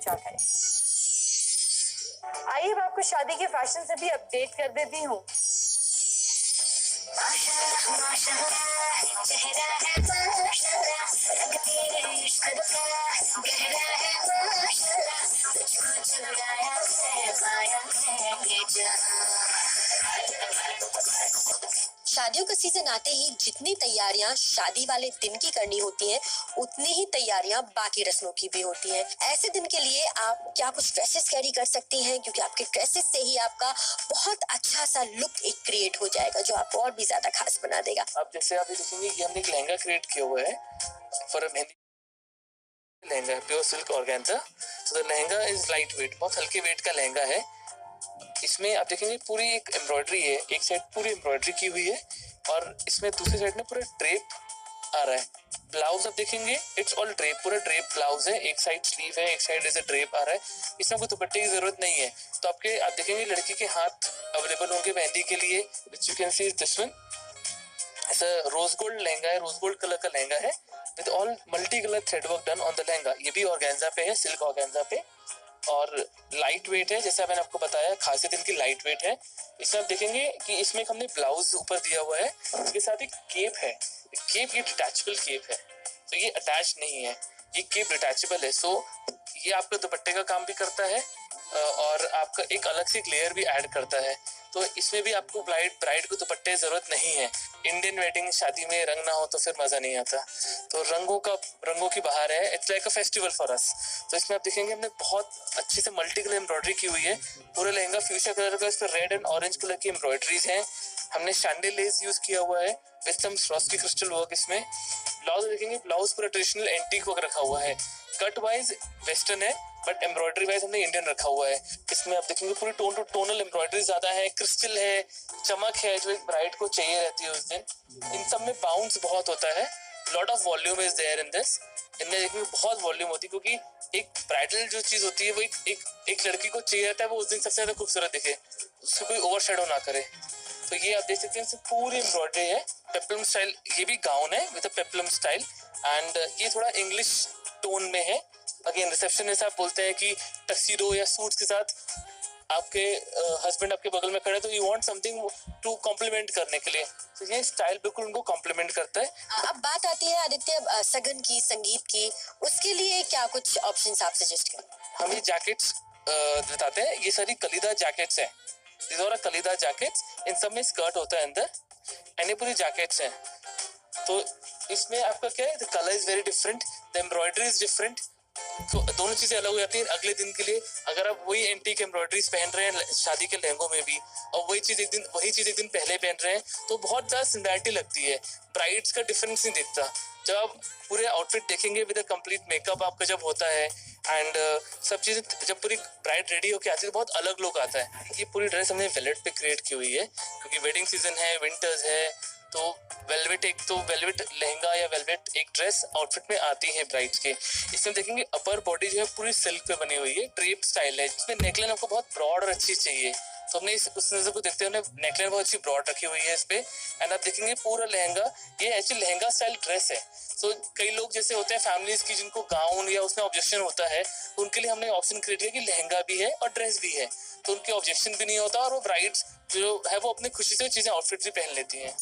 पोशाक है। आइए अब आपको शादी के फैशन से भी अपडेट कर देती हूँ। शादियों का सीजन आते ही जितनी तैयारियां शादी वाले दिन की करनी होती हैं, उतनी ही तैयारियां बाकी रस्मों की भी होती हैं। ऐसे दिन के लिए आप क्या कुछ ड्रेसेस कैरी कर सकती हैं, क्योंकि आपके ड्रेसेस से ही आपका बहुत अच्छा सा लुक एक क्रिएट हो जाएगा जो आपको और भी ज्यादा खास बना देगा। अब जैसे आप देखेंगे कि हमने एक लहंगा क्रिएट किया हुआ है for mehndi lehenga, pure silk organza. तो the lehenga is light weight, बहुत हल्के वेट का लहंगा है। इसमें आप देखेंगे पूरी एक एम्ब्रॉयडरी है, एक साइड पूरी एम्ब्रॉयडरी की हुई है और इसमें दूसरी साइड में पूरा ड्रेप आ रहा है। ब्लाउज आप देखेंगे इट्स ऑल ड्रेप, पूरा ड्रेप ब्लाउज है, एक साइड स्लीव है, एक साइड ऐसे ड्रेप आ रहा है। इसमें कोई दुपट्टे की जरूरत नहीं है। तो आप देखेंगे लड़की के हाथ अवेलेबल होंगे मेहंदी के लिए, which you can see this one. ऐसा रोज गोल्ड लहंगा है, रोज गोल्ड कलर का लहंगा है with all multi colour thread work done on the lehenga. ये भी ऑर्गेन्जा पे है, सिल्क ऑर्गेन्जा पे, और लाइट वेट है, जैसा मैंने आपको बताया खासी दिन की लाइट वेट है। इसमें आप देखेंगे कि इसमें हमने ब्लाउज ऊपर दिया हुआ है, इसके साथ एक केप है। केप ये डिटैचेबल केप है, तो ये अटैच नहीं है, ये केप डिटैचेबल है। सो ये आपका दुपट्टे का काम भी करता है और आपका एक अलग से लेयर भी ऐड करता है। तो इसमें भी आपको ब्राइड को दुपट्टे जरूरत नहीं है। इंडियन वेडिंग शादी में रंग ना हो तो फिर मजा नहीं आता। तो रंगों की बहार है, it's like a festival for us. तो इसमें आप देखेंगे हमने बहुत अच्छे से मल्टी कलर एम्ब्रॉयडरी की हुई है। पूरा लहंगा फ्यूशिया कलर का, इस पर रेड एंड ऑरेंज कलर की एम्ब्रॉयडरीज हैं। हमने शैंडल लेस यूज किया हुआ है विद सम स्वस्तिक क्रिस्टल वर्क। इसमें ब्लाउज देखेंगे, ब्लाउज पूरा ट्रेडिशनल एंटीक वर्क रखा हुआ है। कट वाइज वेस्टर्न है बट एम्ब्रॉयडरी वाइज हमने इंडियन रखा हुआ है। इसमें आप देखेंगे पूरी टोनल एम्ब्रॉयडरी ज्यादा है, क्रिस्टल है, चमक है जो एक ब्राइड को चाहिए रहती है उस दिन। इन सब में बाउंस बहुत होता है, lot of volume is there in this. इनमें देखेंगे बहुत वॉल्यूम होती है, क्योंकि एक ब्राइडल जो चीज होती है वो एक लड़की को चाहिए रहता है वो उस दिन सबसे ज्यादा खूबसूरत दिखे, उसको कोई ओवरशैडो ना करे। तो ये आप देख सकते हैं पूरी एम्ब्रॉयडरी है, पेप्लम स्टाइल। ये भी गाउन है विद पेप्लम स्टाइल एंड ये थोड़ा इंग्लिश टोन में है। अगेन रिसेप्शन में आप बोलते हैं कि टक्सीडो या सूट्स के साथ आपके हस्बैंड आपके बगल में खड़े तो you want something to complement करने के लिए, तो ये स्टाइल बिल्कुल उनको कॉम्प्लीमेंट करता है। अब बात आती है आदित्य सगन की, संगीत की, उसके लिए क्या कुछ ऑप्शंस आप सजेस्ट करें? हम ये जैकेट्स बताते हैं, ये सारी कलीदा जैकेट्स हैं, these are कलीदा जैकेट्स। इन सब में स्कर्ट होता है अंदर एंड ये पूरी जैकेट्स हैं। तो इसमें आपका क्या है, the colour is very different, the embroidery is different. तो दोनों चीजें अलग हो जाती है। अगले दिन के लिए अगर आप वही एंटीक एम्ब्रॉयडरीज पहन रहे हैं शादी के लहंगों में भी, और वही चीज एक दिन पहले पहन रहे हैं, तो बहुत ज्यादा सिमिलैरिटी लगती है, ब्राइड्स का डिफरेंस नहीं दिखता। जब आप पूरे आउटफिट देखेंगे विद कंप्लीट मेकअप आपका जब होता है एंड सब चीजें, जब पूरी ब्राइड रेडी होके आती है तो बहुत अलग लुक आता है। ये पूरी ड्रेस हमने वेलवेट पे क्रिएट की हुई है, क्योंकि वेडिंग सीजन है, विंटर्स है, तो वेलवेट लहंगा या वेलवेट एक ड्रेस आउटफिट में आती है ब्राइड्स के। इसमें देखेंगे अपर बॉडी जो है पूरी सिल्क पे बनी हुई है, ड्रेप स्टाइल है, जिसमें नेकलाइन आपको बहुत ब्रॉड और अच्छी चाहिए। तो हमने उस नजर को देखते हुए नेकलाइन बहुत अच्छी ब्रॉड रखी हुई है इस पे। एंड आप देखेंगे पूरा लहंगा, ये एक्चुअली लहंगा स्टाइल ड्रेस है। तो कई लोग जैसे होते हैं फैमिलीज की जिनको गाउन या उसमें ऑब्जेक्शन होता है, तो उनके लिए हमने ऑप्शन क्रिएट किया कि लहंगा भी है और ड्रेस भी है, तो उनके ऑब्जेक्शन भी नहीं होता और वो ब्राइड्स जो है वो अपनी खुशी से चीजें आउटफिट भी पहन लेती हैं।